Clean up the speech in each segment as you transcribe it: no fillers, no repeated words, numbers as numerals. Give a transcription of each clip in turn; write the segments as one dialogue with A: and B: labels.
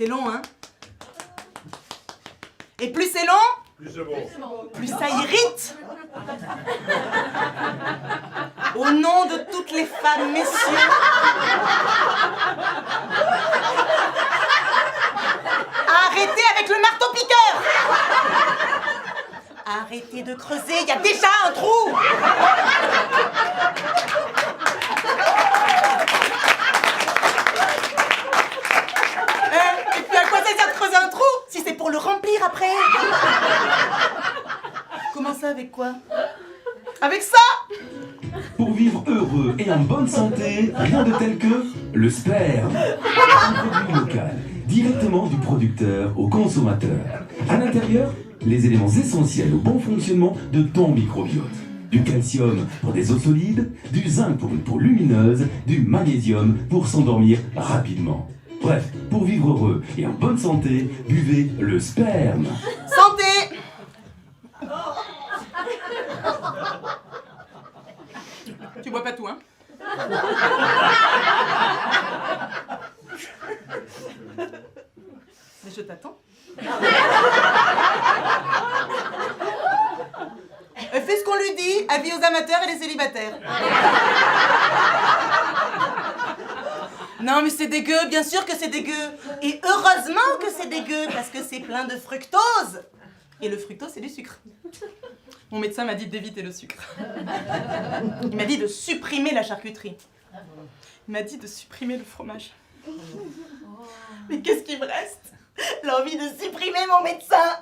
A: C'est long, hein? Et plus c'est long,
B: Plus c'est bon.
A: plus ça irrite. Au nom de toutes les femmes, messieurs, arrêtez avec le marteau-piqueur. Arrêtez de creuser, il y a déjà un trou. Et puis à quoi ça sert de creuser un trou si c'est pour le remplir après? Comment ça, avec quoi? Avec ça?
C: Pour vivre heureux et en bonne santé, rien de tel que le sperme. Un produit local, directement du producteur au consommateur. À l'intérieur, les éléments essentiels au bon fonctionnement de ton microbiote. Du calcium pour des os solides, du zinc pour une peau lumineuse, du magnésium pour s'endormir rapidement. Bref, pour vivre heureux et en bonne santé, buvez le sperme.
A: Santé! Tu bois pas tout, hein? Mais je t'attends. Elle fait ce qu'on lui dit, avis aux amateurs et les célibataires. Non mais c'est dégueu, bien sûr que c'est dégueu. Et heureusement que c'est dégueu, parce que c'est plein de fructose. Et le fructose, c'est du sucre. Mon médecin m'a dit d'éviter le sucre. Il m'a dit de supprimer la charcuterie. Il m'a dit de supprimer le fromage. Mais qu'est-ce qui me reste? L'envie de supprimer mon médecin.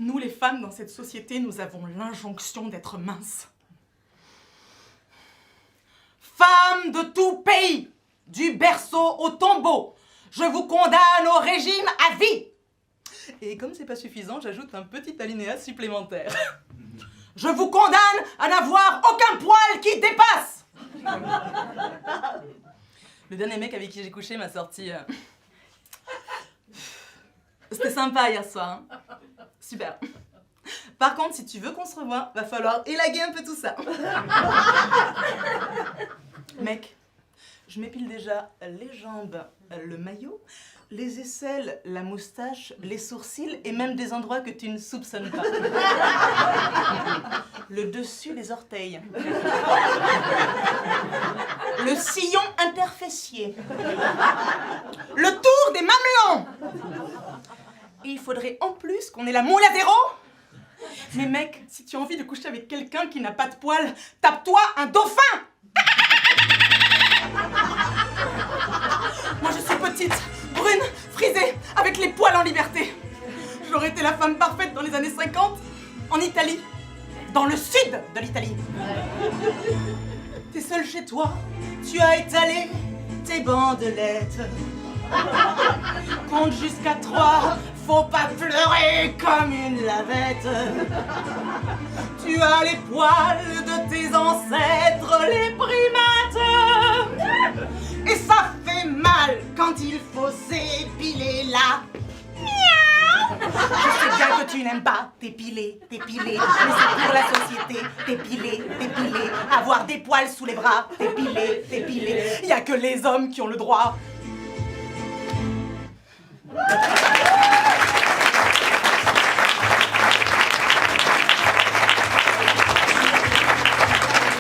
A: Nous, les femmes, dans cette société, nous avons l'injonction d'être minces. Femmes de tout pays, du berceau au tombeau, je vous condamne au régime à vie. Et comme c'est pas suffisant, j'ajoute un petit alinéa supplémentaire. Je vous condamne à n'avoir aucun poil qui dépasse. Le dernier mec avec qui j'ai couché m'a sorti... C'était sympa hier soir. Hein. Super. Par contre, si tu veux qu'on se revoie, va falloir élaguer un peu tout ça. Mec, je m'épile déjà les jambes, le maillot, les aisselles, la moustache, les sourcils et même des endroits que tu ne soupçonnes pas. Le dessus des orteils. Le sillon interfessier. Le tour des mamelons. Et il faudrait en plus qu'on ait la moule à zéro. Mais mec, si tu as envie de coucher avec quelqu'un qui n'a pas de poils, tape-toi un dauphin. Moi je suis petite, brune, frisée, avec les poils en liberté. J'aurais été la femme parfaite dans les années 50, en Italie, dans le sud de l'Italie. T'es seule chez toi, tu as étalé tes bandelettes. Compte jusqu'à 3, faut pas pleurer comme une lavette. Tu as les poils de tes ancêtres, les primates. Et ça fait mal quand il faut s'épiler là. Miaou. Je sais bien que tu n'aimes pas t'épiler, mais c'est pour la société. T'épiler, avoir des poils sous les bras, t'épiler. Y a que les hommes qui ont le droit.